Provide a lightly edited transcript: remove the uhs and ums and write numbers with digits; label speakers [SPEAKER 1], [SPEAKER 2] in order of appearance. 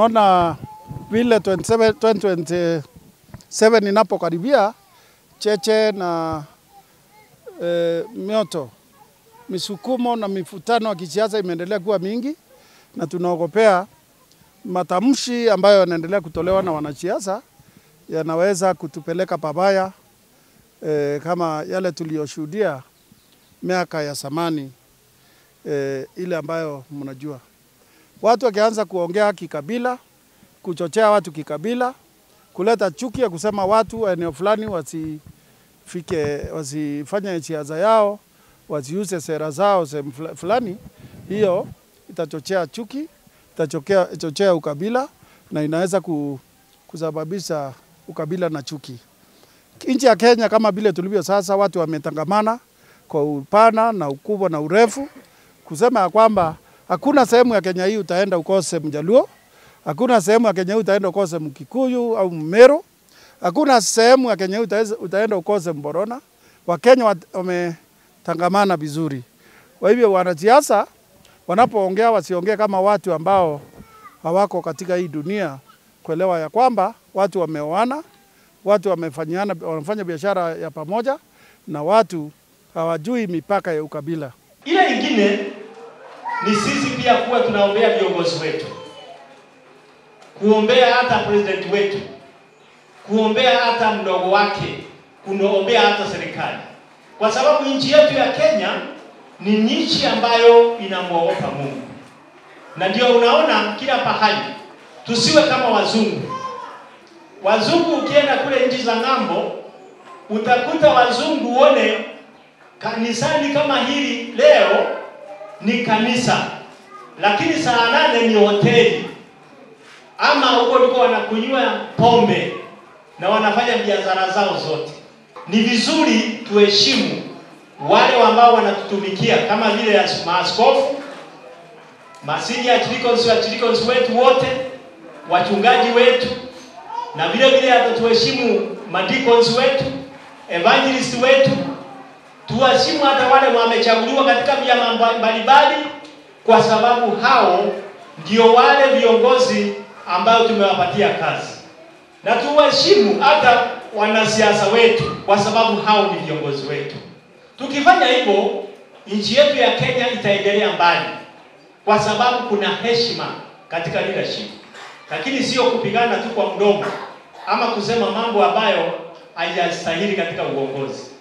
[SPEAKER 1] tunaona vile 2027 inapokaribia, cheche na mioto, misukumo na mivutano ya kisiasa imeendelea kuwa mingi, na tunaogopea matamshi ambayo yanaendelea kutolewa na wanasiasa yanaweza kutupeleka pabaya kama yale tuliyoshuhudia miaka ya zamani, ile ambayo mnajua. Watu wakianza kuongea kikabila, kuchochea watu kikabila, kuleta chuki ya kusema watu wa eneo fulani wasifanye siasa yao, wasiuse sera zao sehemu fulani, hiyo itachochea chuki, itachochea ukabila, na inaweza kusababisha ukabila na chuki. Nchi ya Kenya kama vile tulivyo sasa, watu wametangamana kwa upana na ukubwa na urefu, kusema ya kwamba hakuna sehemu ya Kenya hii utaenda ukose Mjaluo, hakuna sehemu ya Kenya hii utaenda ukose Mkikuyu au Mmeru, hakuna sehemu ya Kenya hii utaenda ukose Mborona. Wakenya wametangamana vizuri. Kwa hivyo wanasiasa wanapoongea wasiongee kama watu ambao hawako katika hii dunia, kuelewa ya kwamba watu wameoana, watu wanafanya biashara ya pamoja, na watu hawajui mipaka ya ukabila.
[SPEAKER 2] Ile ingine ni sisi pia kuwa tunaombea viongozi wetu, kuombea hata president wetu, kuombea hata mdogo wake, kuombea hata serikali, kwa sababu nchi yetu ya Kenya ni nchi ambayo inamwogopa Mungu. Na ndio unaona kila pahali tusiwe kama wazungu. Wazungu ukienda kule nchi za ng'ambo, utakuta wazungu uone kanisani kama hili leo ni kanisa, lakini saa 8 ni hoteli, ama huko ndiko wanakunywa pombe na wanafanya biashara zao zote. Ni vizuri tuheshimu wale ambao wanatutumikia kama vile maaskofu, masenior archdeacons wetu wote, wachungaji wetu, na vile vile hata tuheshimu madeacons wetu, evangelist wetu. Tuheshimu hata wale wamechaguliwa katika vyama mbalimbali, kwa sababu hao ndio wale viongozi ambao tumewapatia kazi. Na tuheshimu hata wanasiasa wetu, kwa sababu hao ni viongozi wetu. Tukifanya hivyo, nchi yetu ya Kenya itaendelea mbali, kwa sababu kuna heshima katika leadership. Lakini sio kupigana tu kwa mdomo ama kusema mambo ambayo hayastahili katika uongozi.